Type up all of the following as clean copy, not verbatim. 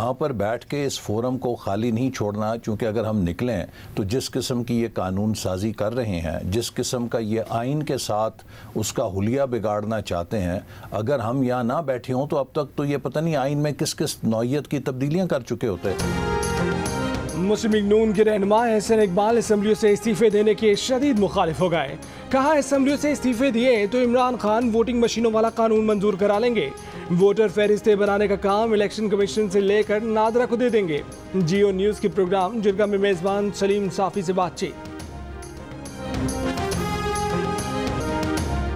यहाँ पर बैठ के इस फोरम को खाली नहीं छोड़ना, क्योंकि अगर हम निकलें तो जिस किस्म की ये कानून साजी कर रहे हैं, जिस किस्म का ये आइन के साथ उसका हुलिया बिगाड़ना चाहते हैं, अगर हम यहाँ ना बैठे हों तो अब तक तो ये पता नहीं आइन में किस किस नौइयत की तब्दीलियाँ कर चुके होते हैं। मुस्लिम लीग नून के रहनुमा एहसन इकबाल असम्बलियों से इस्तीफे देने के शदीद मुखालिफ हो गए। कहा असम्बलियों से इस्तीफे दिए तो इमरान खान वोटिंग मशीनों वाला कानून मंजूर करा लेंगे। वोटर फहरिस्तें बनाने का काम इलेक्शन कमीशन से लेकर नादरा को दे देंगे। जियो न्यूज़ के प्रोग्राम जिरगा में मेज़बान सलीम साफ़ी से बातचीत।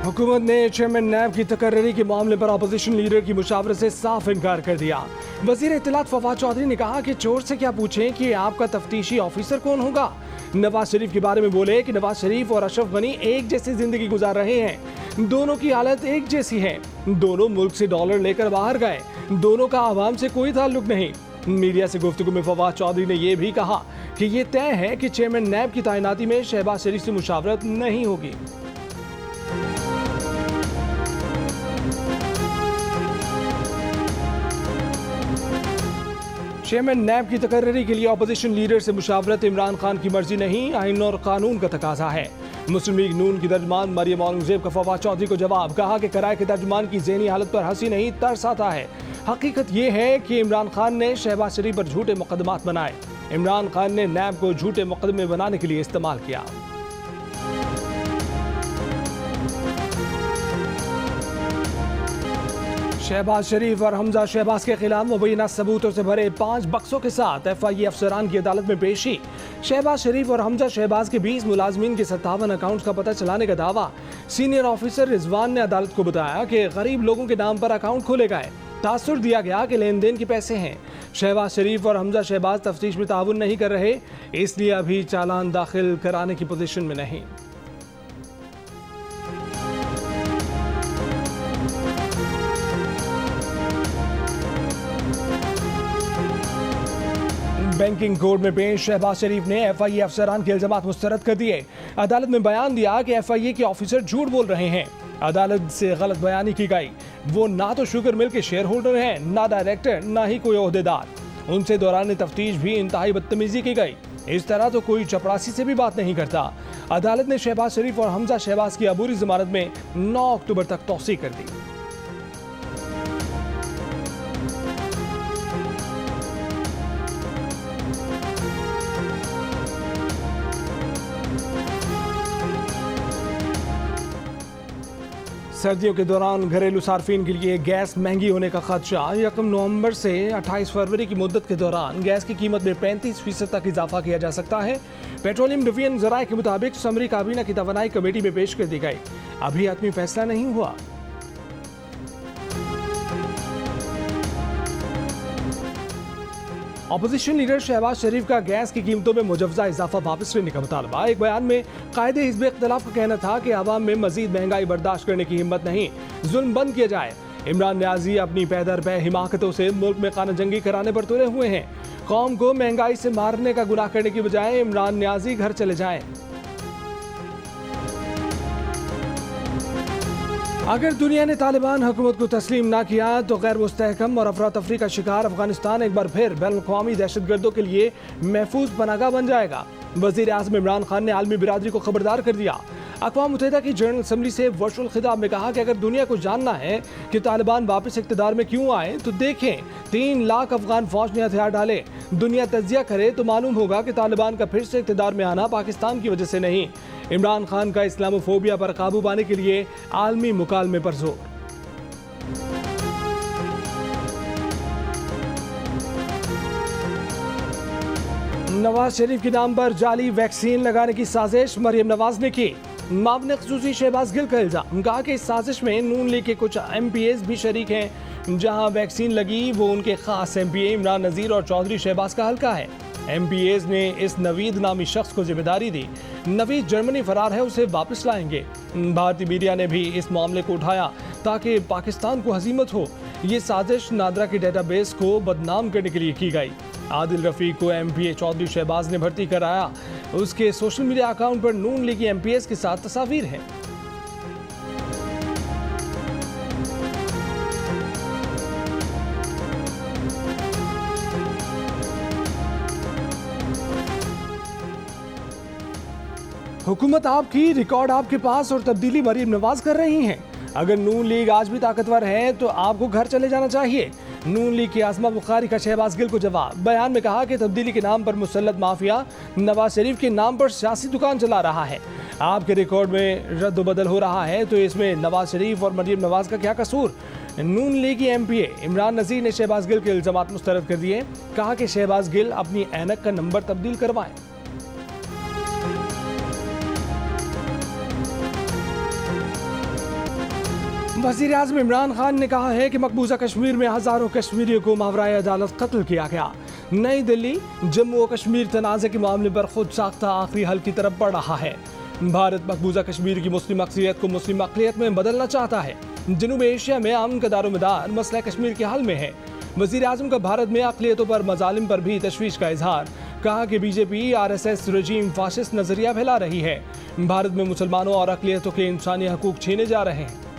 हुकूमत ने चेयरमैन नैब की तकर्री के मामले पर अपोजिशन लीडर की मुशावरत से साफ इनकार कर दिया। वजीर इत्तलात फवाद चौधरी ने कहा कि चोर से क्या पूछें कि आपका तफ्तीशी ऑफिसर कौन होगा। नवाज शरीफ के बारे में बोले कि नवाज शरीफ और अशरफ गनी एक जैसी जिंदगी गुजार रहे हैं, दोनों की हालत एक जैसी है, दोनों मुल्क से डॉलर लेकर बाहर गए, दोनों का आवाम से कोई ताल्लुक नहीं। मीडिया से गुफ्तगू में फवाद चौधरी ने यह भी कहा कि यह तय है कि चेयरमैन नैब की तैनाती में शहबाज शरीफ से मुशावरत नहीं होगी। चेयरमैन नैब की तकर्री के लिए अपोजिशन लीडर से मुशावरत इमरान खान की मर्जी नहीं, आइन और कानून का तकाजा है। मुस्लिम लीग नून की तर्जुमान मरियम औरंगजेब का फवाद चौधरी को जवाब। कहा कि कराए के तर्जुमान की ज़हनी हालत पर हंसी नहीं तरस आता है। हकीकत यह है कि इमरान खान ने शहबाज शरीफ पर झूठे मुकदमात बनाए। इमरान खान ने नैब को झूठे मुकदमे बनाने के लिए इस्तेमाल किया। शहबाज शरीफ और हमजा शहबाज के खिलाफ मुबैना सबूतों से भरे 5 बक्सों के साथ FIA अफसरान की अदालत में पेशी। शहबाज शरीफ और हमजा शहबाज के 20 मुलाजमीन के 57 अकाउंट्स का पता चलाने का दावा। सीनियर ऑफिसर रिजवान ने अदालत को बताया कि गरीब लोगों के नाम पर अकाउंट खोले गए, तासुर दिया गया कि लेन देन के पैसे हैं। शहबाज शरीफ और हमजा शहबाज तफ्तीश में ताउन नहीं कर रहे, इसलिए अभी चालान दाखिल कराने की पोजीशन में नहीं। बैंकिंग कोर्ट में पेश शहबाज शरीफ ने FIA अफसरान के इल्जामात मुस्तरद कर दिए। अदालत में बयान दिया कि FIA के ऑफिसर झूठ बोल रहे हैं। अदालत से गलत बयानी की गई। वो ना तो शुगर मिल के शेयर होल्डर हैं, ना डायरेक्टर, ना ही कोई ओहदेदार। उनसे दौरान तफ्तीश भी इंतहाई बदतमीजी की गई। इस तरह तो कोई चपरासी से भी बात नहीं करता। अदालत ने शहबाज शरीफ और हमजा शहबाज की अबूरी जमानत में 9 अक्टूबर तक तौसीह कर दी। सर्दियों के दौरान घरेलू सार्फिन के लिए गैस महंगी होने का खदशा। 1 नवंबर से 28 फरवरी की मुद्दत के दौरान गैस की कीमत में 35% तक इजाफा किया जा सकता है। पेट्रोलियम डिवीजन ज़राए के मुताबिक समरी काबीना की तवानाई कमेटी में पेश कर दी गई। अभी हतमी फैसला नहीं हुआ। अपोजिशन लीडर शहबाज शरीफ का गैस की कीमतों में मुजवजा इजाफा वापस लेने का मुतालबा। एक बयान में कायदे हिज़्ब इख्तिलाफ का कहना था कि आवाम में मजीद महंगाई बर्दाश्त करने की हिम्मत नहीं, जुल्म बंद किया जाए। इमरान न्याजी अपनी पैदर हिमाकतों से मुल्क में खाना जंगी कराने पर तुले हुए हैं। कौम को महंगाई से मारने का गुनाह करने की बजाय इमरान न्याजी घर चले जाएं। अगर दुनिया ने तालिबान हुकूमत को तस्लीम ना किया तो गैर मुस्तहकम और अफरा तफरी का शिकार अफगानिस्तान एक बार फिर बैनुल-अक़वामी दहशतगर्दों के लिए महफूज पनाहगाह बन जाएगा। वज़ीर आज़म इमरान खान ने आलमी बिरादरी को खबरदार कर दिया। अक़वाम मुत्तहिदा की जनरल असम्बली से वर्चुअल खिताब में कहा कि अगर दुनिया को जानना है कि तालिबान वापस इक़्तिदार में क्यों आए तो देखें 3 लाख अफगान फौज ने हथियार डाले। दुनिया तज्जिया करे तो मालूम होगा कि तालिबान का फिर से इक़्तिदार में आना पाकिस्तान की वजह से नहीं। इमरान खान का इस्लामोफोबिया पर काबू पाने के लिए आलमी मुकालमे पर जोर। नवाज शरीफ के नाम पर जाली वैक्सीन लगाने की साजिश मरियम नवाज ने की। मामले खसूसी शहबाज गिल का इल्जाम। कहा कि इस साजिश में नून लीग के कुछ MPAs भी शरीक हैं। जहां वैक्सीन लगी वो उनके खास MPA इमरान नज़ीर और चौधरी शहबाज का हल्का है। MPAs ने इस नवीद नामी शख्स को जिम्मेदारी दी। नवीद जर्मनी फरार है, उसे वापस लाएंगे। भारतीय मीडिया ने भी इस मामले को उठाया ताकि पाकिस्तान को हजीमत हो। ये साजिश नादरा के डेटाबेस को बदनाम करने के लिए की गई। आदिल रफीक को MPA चौधरी शहबाज ने भर्ती कराया। उसके सोशल मीडिया अकाउंट पर नून लीगी MPAs के साथ तस्वीर हैं। हुकूमत आपकी, रिकॉर्ड आपके पास और तब्दीली मरीम नवाज कर रही हैं। अगर नून लीग आज भी ताकतवर है तो आपको घर चले जाना चाहिए। नून लीग की आजमा बुखारी का शहबाज गिल को जवाब। बयान में कहा कि तब्दीली के नाम पर मुसल्लत माफिया नवाज शरीफ के नाम पर सियासी दुकान चला रहा है। आपके रिकॉर्ड में रद्द-बदल हो रहा है तो इसमें नवाज शरीफ और मरीम नवाज का क्या कसूर। नून लीग की MPA इमरान नज़ीर ने शहबाज गिल के इल्जामात मुस्तरद कर दिए। कहा कि शहबाज गिल अपनी ऐनक का नंबर तब्दील करवाएं। वज़ीर आज़म इमरान खान ने कहा है कि मकबूजा कश्मीर में हजारों कश्मीरियों को मावराए अदालत कत्ल किया गया। नई दिल्ली जम्मू और कश्मीर तनाज़े के मामले पर खुद साख्ता आखिरी हल की तरफ बढ़ रहा है। भारत मकबूजा कश्मीर की मुस्लिम अक्सरियत को मुस्लिम अक़लियत में बदलना चाहता है। जनूब एशिया में अमन का दारोमदार मसला कश्मीर के हल में है। वज़ीर आज़म का भारत में अक़लियतों पर मज़ालिम पर भी तशवीश का इजहार। कहा कि BJP RSS रजीम फाशिस्ट नजरिया फैला रही है। भारत में मुसलमानों और अक़लियतों के इंसानी हकूक छीने जा रहे हैं।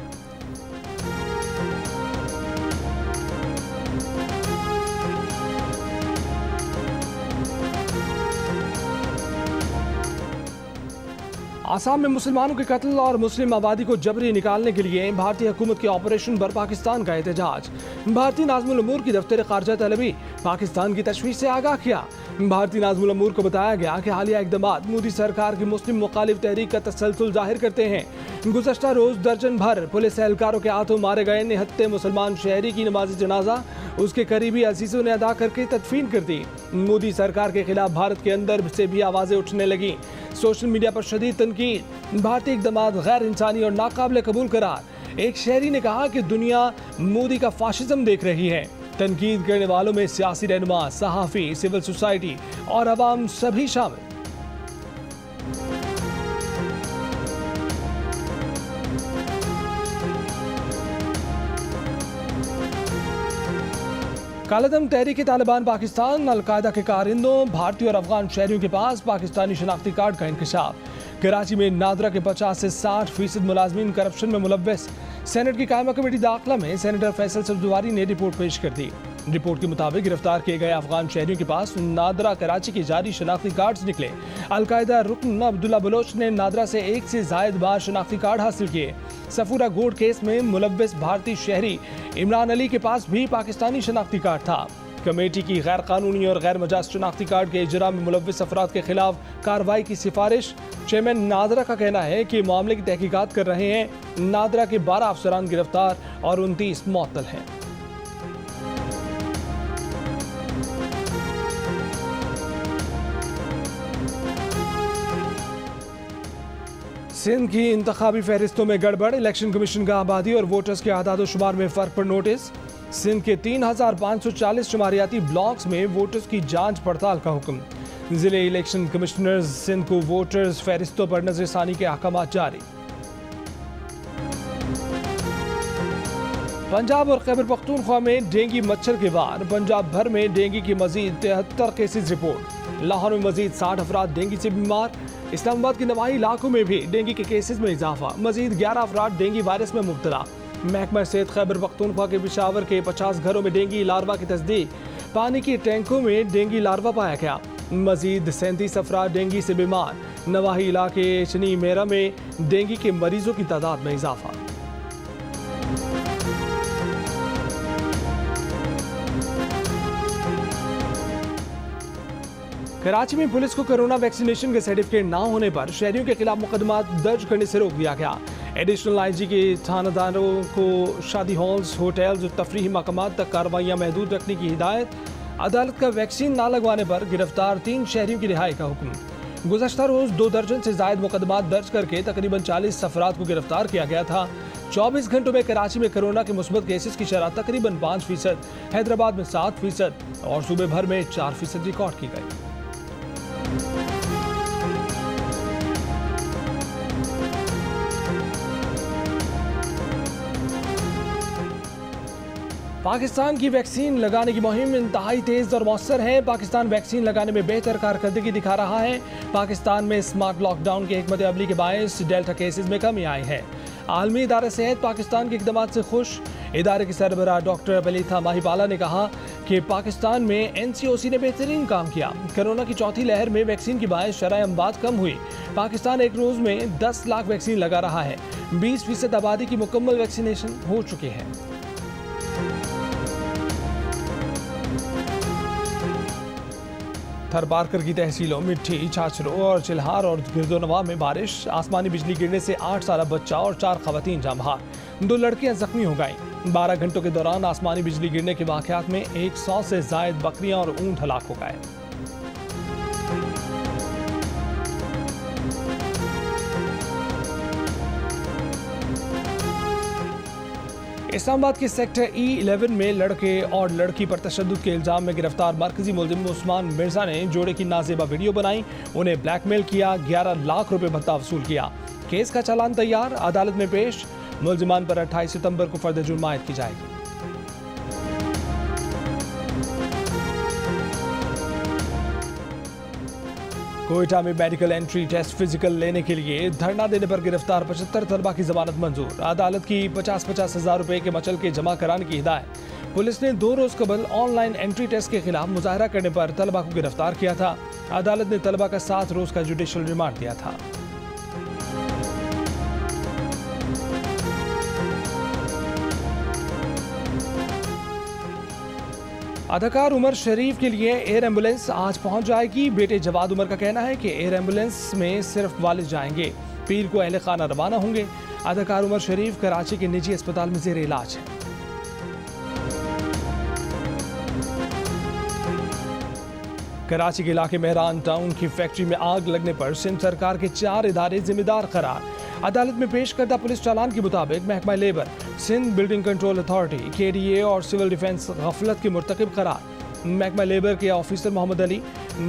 आसाम में मुसलमानों के कत्ल और मुस्लिम आबादी को जबरी निकालने के लिए भारतीय हुकूमत के ऑपरेशन पर पाकिस्तान का एहतजाज। भारतीय नाज़िमुल उमूर की दफ्तर ख़ारजा तलबी पाकिस्तान की तशवीश से आगाह किया। भारतीय नाज़िमुल उमूर को बताया गया कि हालिया इक़दामात मोदी सरकार की मुस्लिम मुखालिफ तहरीक का तसलसल जाहिर करते हैं। गुज़श्ता रोज़ दर्जन भर पुलिस एहलकारों के हाथों मारे गए निहत्ते मुसलमान शहरी की नमाज जनाजा उसके करीबी अजीज़ों ने अदा करके तदफीन कर दी। मोदी सरकार के खिलाफ भारत के अंदर से भी आवाज़ें उठने लगी। सोशल मीडिया पर शदीद तनकीद। भारतीय इक़दामात गैर इंसानी और नाकाबिल कबूल करार। एक शहरी ने कहा कि दुनिया मोदी का फाशिज्म देख रही है। तनकीद करने वालों में सियासी रहनुमा, सहाफ़ी, सिविल सोसाइटी और अवाम सभी शामिल। कालादम तहरीक तालिबान पाकिस्तान अलकायदा के कारिंदों, भारतीय और अफगान शहरियों के पास पाकिस्तानी शनाख्ती कार्ड का इंकशाफ। कराची में नादरा के 50 से 60% मुलाजमीन करप्शन में मुलव्वस। सेनेट की कायमा कमेटी दाखिला में सेनेटर फैसल सब्ज़वारी ने रिपोर्ट पेश कर दी। रिपोर्ट के मुताबिक गिरफ्तार किए गए अफगान शहरियों के पास नादरा कराची के जारी शनाख्ती कार्ड निकले। अलकायदा रुकन अब्दुल्ला बलोच ने नादरा से 1 से ज़ायद बार शनाख्ती कार्ड हासिल किए। सफूरा गोड केस में मुलव्वस भारतीय शहरी इमरान अली के पास भी पाकिस्तानी शनाख्ती कार्ड था। कमेटी की गैर कानूनी और गैर मजाज शनाख्ती कार्ड के इजरा में मुलव्वस अफराद के खिलाफ कार्रवाई की सिफारिश। चेयरमैन नादरा का कहना है कि मामले की तहकीकात कर रहे हैं। नादरा के 12 अफसरान गिरफ्तार और 29 मुअत्तल हैं। सिंध की इंतखाबी फहरिस्तों में गड़बड़। इलेक्शन कमीशन का आबादी और वोटर्स के आदाद शुमार में फर्क पर नोटिस। सिंध के 3540 शुमारियाती ब्लॉक्स में वोटर्स की जांच पड़ताल का हुक्म। जिले इलेक्शन कमिश्नर्स सिंध को वोटर्स फहरिस्तों पर नजरसानी के अहकाम जारी। पंजाब और खैबर पख्तूनख्वा में डेंगू मच्छर के वार। पंजाब भर में डेंगू की मजीद 73 केसेज रिपोर्ट। लाहौर में मजीद 60 अफराद डेंगू से बीमार। इस्लामाबाद के नवाही इलाकों में भी डेंगू के केसेज में इजाफा। मजीद 11 अफराद डेंगू वायरस में मुब्तला। महकमा सेहत खैबर पख्तूनख्वा के पेशावर के 50 घरों में डेंगू लार्वा की तस्दीक। पानी के टैंकों में डेंगू लार्वा पाया गया। मजीद 37 अफराद डेंगू से बीमार। नवाही इलाके चनी मेरा में डेंगू के मरीजों की तादाद में इजाफा। कराची में पुलिस को कोरोना वैक्सीनेशन के सर्टिफिकेट न होने पर शहरियों के खिलाफ मुकदमा दर्ज करने से रोक दिया गया। एडिशनल IG के थानादारों को शादी हॉल्स, होटल्स और तफरीही मकामात तक कार्रवाइयाँ महदूद रखने की हिदायत। अदालत का वैक्सीन ना लगवाने पर गिरफ्तार 3 शहरियों की रिहाई का हुक्म। गुज़श्ता रोज़ 2 दर्जन से जायद मुकदमा दर्ज करके तकरीबन 40 अफराद को गिरफ्तार किया गया था। 24 घंटों में कराची में कोरोना के मुस्बत केसेस की शरह तकरीबन 5%, हैदराबाद में 7% और सूबे भर में 4% रिकॉर्ड की गई। पाकिस्तान की वैक्सीन लगाने की मुहिम इंतहाई तेज और मौसर है। पाकिस्तान वैक्सीन लगाने में बेहतर कारकर्दगी दिखा रहा है। पाकिस्तान में स्मार्ट लॉकडाउन के हिकमत अमली के बायस डेल्टा केसेस में कमी आई है। आलमी इदारा सेहत पाकिस्तान के इक़दामात से खुश। इदारे के सरबराह डॉक्टर बलीथा माहिबाला ने कहा कि पाकिस्तान में एनसीओसी ने बेहतरीन काम किया। कोरोना की चौथी लहर में वैक्सीन की बायस शरह अमवात कम हुई। पाकिस्तान एक रोज में 10 लाख वैक्सीन लगा रहा है। 20% आबादी की मुकम्मल वैक्सीनेशन हो चुकी है। थरपारकर की तहसीलों मिट्टी, छाछरो और चिल्हार और गिरदोनवा में बारिश, आसमानी बिजली गिरने से 8 साला बच्चा और 4 खवातीन जाँ बहार। 2 लड़कियां जख्मी हो गईं। 12 घंटों के दौरान आसमानी बिजली गिरने के वाकयात में 100 से जायद बकरियां और ऊंट हलाक हो गए। इस्लामाबाद के सेक्टर E11 में लड़के और लड़की पर तशद्दुद के इल्जाम में गिरफ्तार मरकजी मुलजिम उस्मान मिर्जा ने जोड़े की नाजेबा वीडियो बनाई, उन्हें ब्लैकमेल किया, 11 लाख रुपए भत्ता वसूल किया। केस का चालान तैयार, अदालत में पेश। मुलजिमान पर 28 सितंबर को फर्द जुर्म आयद की जाएगी। कोयटा में मेडिकल एंट्री टेस्ट फिजिकल लेने के लिए धरना देने पर गिरफ्तार 75 तलबा की जमानत मंजूर। अदालत की 50-50 हज़ार रुपए के मचल के जमा कराने की हिदायत। पुलिस ने 2 रोज कबल ऑनलाइन एंट्री टेस्ट के खिलाफ मुजाहरा करने पर तलबा को गिरफ्तार किया था। अदालत ने तलबा का 7 रोज का जुडिशल रिमांड दिया था। अदाकार उमर शरीफ के लिए एयर एम्बुलेंस आज पहुंच जाएगी। बेटे जवाद उमर का कहना है कि एयर एम्बुलेंस में सिर्फ वालिद जाएंगे। पीर को अहले खाना रवाना होंगे। अदाकार उमर शरीफ कराची के निजी अस्पताल में जेर इलाज है। कराची के इलाके मेहरान टाउन की फैक्ट्री में आग लगने पर सिंध सरकार के 4 इदारे जिम्मेदार करार। अदालत में पेश करदा पुलिस चालान के मुताबिक महकमा labour, Sindh building control authority, KDA और सिविल डिफेंस गफलत के मुर्तकिब करार। महकमा लेबर के officer Mohammad Ali,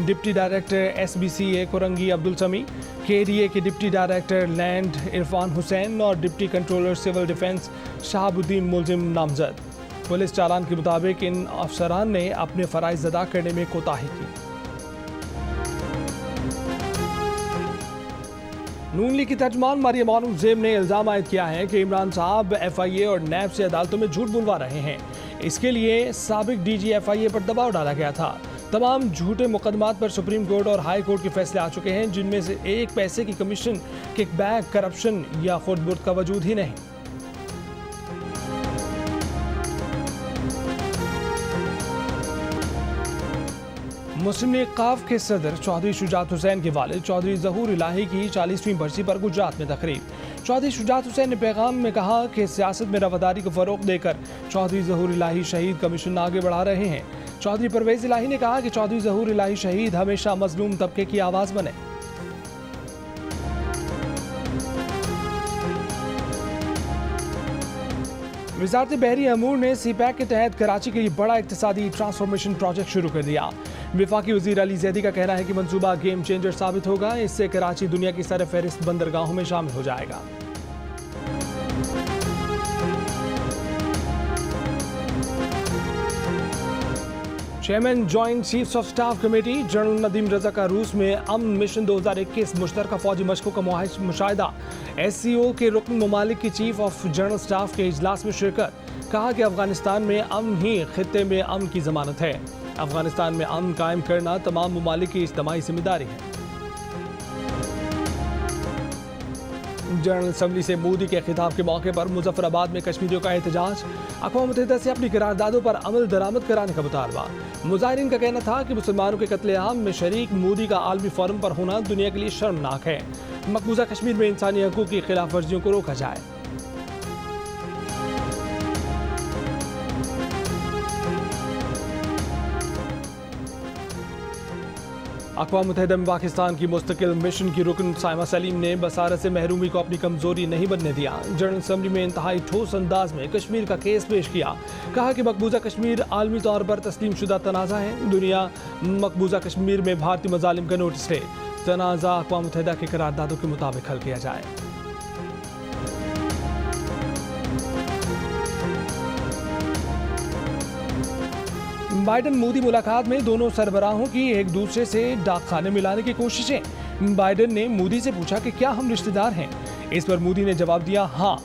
deputy director SBCA Korangi Abdul Sami, KDA के deputy director land Irfan Hussain और deputy controller civil defence Shahabuddin मुलजिम नामजद। पुलिस चालान के मुताबिक इन अफसरान ने अपने फराइज अदा करने में कोताही की। नून लीग की तर्जमान मरियम औरंगजेब ने इल्जाम आयद किया है कि इमरान साहब FIA और नैब से अदालतों में झूठ बुलवा रहे हैं। इसके लिए साबिक DG FIA पर दबाव डाला गया था। तमाम झूठे मुकदमात पर सुप्रीम कोर्ट और हाई कोर्ट के फैसले आ चुके हैं, जिनमें से एक पैसे की कमीशन, किकबैक, करप्शन या खुर्द-बुर्द का वजूद ही नहीं। मुस्लिम लीग काफ के सदर चौधरी शुजात हुसैन के वालिद चौधरी जहूर इलाही की 40वीं बरसी पर गुजरात में तकरीब। चौधरी शुजात हुसैन ने पैगाम में कहा कि सियासत में रवादारी को फरोग देकर चौधरी जहूर इलाही शहीद का मिशन आगे बढ़ा रहे हैं। चौधरी परवेज इलाही ने कहा कि चौधरी जहूर इलाही शहीद हमेशा मजलूम तबके की आवाज बने। वजारत बहरी अमूर ने CPEC के तहत कराची के लिए बड़ा इक्तिसादी ट्रांसफॉर्मेशन प्रोजेक्ट शुरू कर दिया। वफाकी वजीर अली जैदी का कहना है कि मंसूबा गेम चेंजर साबित होगा। इससे कराची दुनिया की सरफहरिस्त बंदरगाहों में शामिल हो जाएगा। Chairman joint chiefs of staff committee general Nadeem Raza का रूस में अमन मिशन 2021 मुश्तरका फौजी मशकों का मुशाहिदा। SCO के रुकन ममालिक की चीफ ऑफ जनरल स्टाफ के इजलास में शिरकत। कहा कि अफगानिस्तान में अमन ही खित्ते में अमन की जमानत है। अफगानिस्तान में अमन कायम करना तमाम ममालिक की इज्तिमाई जिम्मेदारी है। जनरल असम्बली से मोदी के खिताब के मौके पर मुजफ्फराबाद में कश्मीरियों का एहतजाज। अक़वाम मुत्तहिदा से अपनी करारदादों पर अमल दरामद कराने का मुतालबा। मुजाहिरीन का कहना था कि मुसलमानों के कत्लेआम में शरीक मोदी का आलमी फोरम पर होना दुनिया के लिए शर्मनाक है। मकबूजा कश्मीर में इंसानी हकूक़ की खिलाफ वर्जियों को रोका जाए। अक़वाम मुत्तहिदा में पाकिस्तान की मुस्तकिल मिशन की रुकन साइमा सलीम ने बसारत से महरूमी को अपनी कमजोरी नहीं बनने दिया। जनरल असम्बली में इंतहाई ठोस अंदाज में कश्मीर का केस पेश किया। कहा कि मकबूजा कश्मीर आलमी तौर पर तस्लीम शुदा तनाज़ा है। दुनिया मकबूजा कश्मीर में भारतीय मजालिम का नोटिस ले। तनाज़ा अक़वाम मुत्तहिदा के करारदादों के मुताबिक हल किया जाए। बाइडन मोदी मुलाकात में दोनों सरबराहों की एक दूसरे से डाक खाने मिलाने की कोशिशें। बाइडन ने मोदी से पूछा कि क्या हम रिश्तेदार हैं। इस पर मोदी ने जवाब दिया हाँ,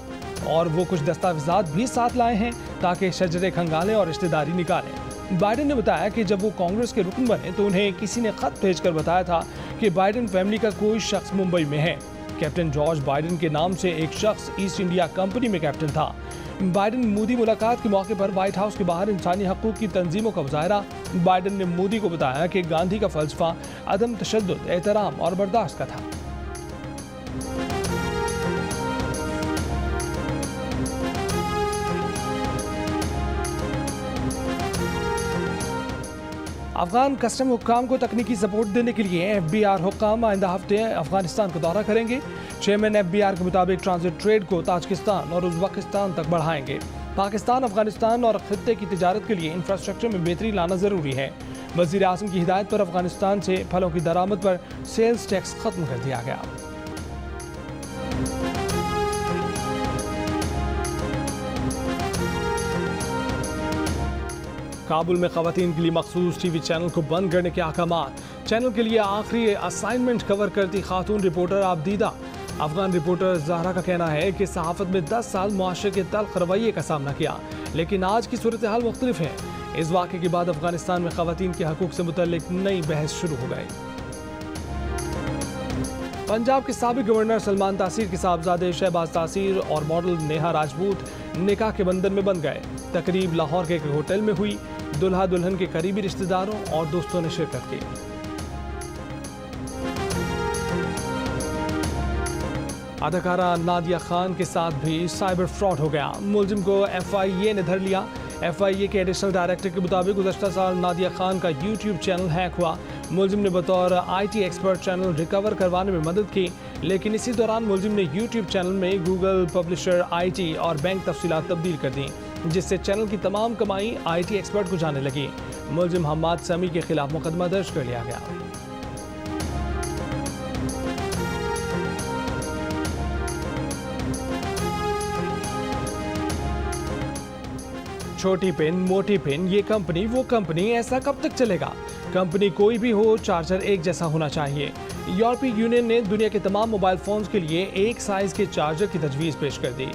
और वो कुछ दस्तावेजात भी साथ लाए हैं ताकि शजरे खंगालें और रिश्तेदारी निकालें। बाइडेन ने बताया कि जब वो कांग्रेस के रुकन बने तो उन्हें किसी ने खत भेजकर बताया था कि बाइडेन फैमिली का कोई शख्स मुंबई में है। कैप्टन जॉर्ज बाइडेन के नाम से एक शख्स ईस्ट इंडिया कंपनी में कैप्टन था। बाइडेन मोदी मुलाकात के मौके पर व्हाइट हाउस के बाहर इंसानी हकूक की तंजीमों का मुजाहरा। बाइडेन ने मोदी को बताया कि गांधी का फलसफा अदम तशद्दुद, एहतराम और बर्दाश्त का था। अफगान कस्टम हुक्काम को तकनीकी सपोर्ट देने के लिए FBI हुक्काम आइंदा हफ्ते अफगानिस्तान का दौरा करेंगे। चेयरमैन FBI के मुताबिक ट्रांजिट ट्रेड को ताजिकिस्तान और उज़्बेकिस्तान तक बढ़ाएंगे। पाकिस्तान, अफगानिस्तान और खित्ते की तिजारत के लिए इंफ्रास्ट्रक्चर में बेहतरी लाना ज़रूरी है। वज़ीर आज़म की हिदायत पर अफगानिस्तान से फलों की दरामद पर सेल्स टैक्स खत्म कर दिया गया। काबुल में खवातीन के लिए मखसूस TV चैनल को बंद करने के अहकामात। चैनल के लिए आखिरी असाइनमेंट कवर करती खातून रिपोर्टर आबदीदा। अफगान रिपोर्टर ज़हरा का कहना है कि सहाफ़त में 10 साल मुआशरे के तल्ख़ रवैये का सामना किया, लेकिन आज की सूरत हाल मुख्तलिफ है। इस वाक़े के बाद अफगानिस्तान में खवातीन के हकूक़ से मुतल्लिक़ नई बहस शुरू हो गई। पंजाब के साबिक़ गवर्नर सलमान तासीर के साहबजादे शहबाज तासीर और मॉडल नेहा राजपूत निकाह के बंधन में बंध गए। तकरीब लाहौर के एक होटल में हुई। दुल्हा दुल्हन के करीबी रिश्तेदारों और दोस्तों ने शिरकत की। अदाकारा नादिया खान के साथ भी साइबर फ्रॉड हो गया। मुलजिम को FIA ने धर लिया। FIA के एडिशनल डायरेक्टर के मुताबिक गुज़श्ता साल नादिया खान का YouTube चैनल हैक हुआ। मुलजिम ने बतौर IT एक्सपर्ट चैनल रिकवर करवाने में मदद की, लेकिन इसी दौरान मुलजिम ने YouTube चैनल में गूगल, पब्लिशर, IT और बैंक तफसीलात तब्दील कर दी, जिससे चैनल की तमाम कमाई IT एक्सपर्ट को जाने लगी। मुलजिम हम्माद समी के खिलाफ मुकदमा दर्ज कर लिया गया। छोटी पिन, मोटी पिन, ये कंपनी वो कंपनी, ऐसा कब तक चलेगा? कंपनी कोई भी हो, चार्जर एक जैसा होना चाहिए। यूरोपीय यूनियन ने दुनिया के तमाम मोबाइल फोन्स के लिए एक साइज के चार्जर की तजवीज़ पेश कर दी।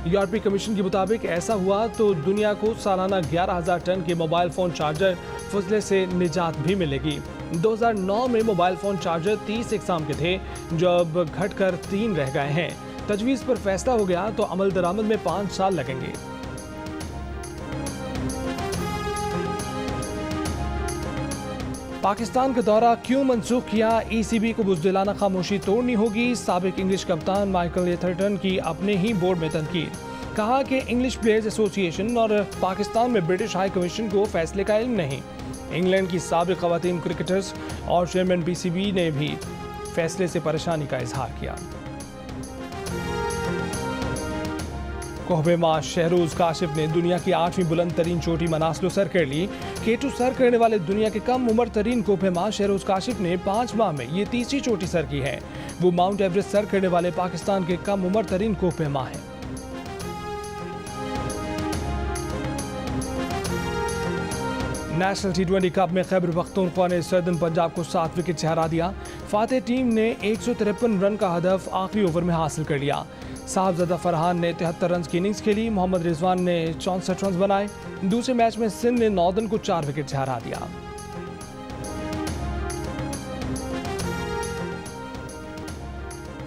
यूरोपीय कमीशन के मुताबिक ऐसा हुआ तो दुनिया को सालाना 11,000 टन के मोबाइल फ़ोन चार्जर फजले से निजात भी मिलेगी। 2009 में मोबाइल फ़ोन चार्जर 30 इकसाम के थे, जो अब घटकर 3 रह गए हैं। तजवीज़ पर फैसला हो गया तो अमल दरामद में 5 साल लगेंगे। पाकिस्तान का दौरा क्यों मनसूख किया? ECB को बुज़दिलाना खामोशी तोड़नी होगी। साबिक इंग्लिश कप्तान माइकल एथरटन की अपने ही बोर्ड में तनकीद। कहा कि इंग्लिश प्लेयर्स एसोसिएशन और पाकिस्तान में ब्रिटिश हाई कमीशन को फैसले का इल्म नहीं। इंग्लैंड की साबिक खवातीन क्रिकेटर्स और चेयरमैन PCB ने भी फैसले से परेशानी का इजहार किया। कोहबेमा शहरोज काशिफ ने दुनिया की 8वीं बुलंद तरीन चोटी मनासलो सर कर ली। K2 सर करने वाले दुनिया के कम उम्र तरीन कोहबेमा शहरोज काशिफ ने 5 माह में ये तीसरी चोटी सर की है। वो माउंट एवरेस्ट सर करने वाले पाकिस्तान के कम उम्र तरीन कोहबेमा हैं। नेशनल T20 कप में खैबर पख्तूनख्वा ने सदर्न पंजाब को 7 विकेट से हरा दिया। फातेह टीम ने 153 रन का हदफ आखिरी ओवर में हासिल कर लिया। साहबजादा फरहान ने 73 रन की इनिंग्स खेली। मोहम्मद रिजवान ने 64 रन बनाए। दूसरे मैच में सिंध ने नॉर्दर्न को 4 विकेट से हरा दिया।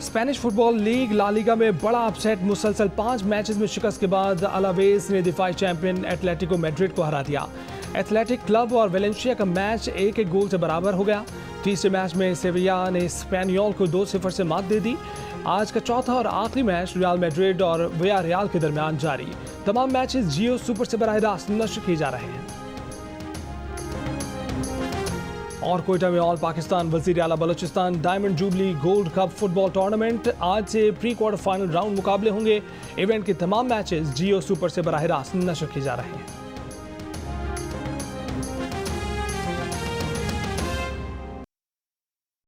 Spanish football league La Liga में बड़ा अपसेट। मुसलसल 5 मैचेस में शिकस्त के बाद अलावेस ने दिफाई चैंपियन एटलेटिको मैड्रिड को हरा दिया। एथलेटिक क्लब और वेलेंशिया का मैच 1-1 गोल से बराबर हो गया। तीसरे मैच में सेविया ने स्पेनियोल को 2-0 से मात दे दी। आज का चौथा और आखिरी मैच रियल मैड्रिड और वियारियल के दरमियान जारी। तमाम मैचेस जियो सुपर से बराह रास्त नश्र किए जा रहे हैं। और कोयटा में ऑल पाकिस्तान वजीर आला Balochistan diamond jubilee gold cup football tournament आज से प्री क्वार्टर फाइनल राउंड मुकाबले होंगे। इवेंट के तमाम मैचेस जियो सुपर से बराह रास्त नश्र किए जा रहे हैं।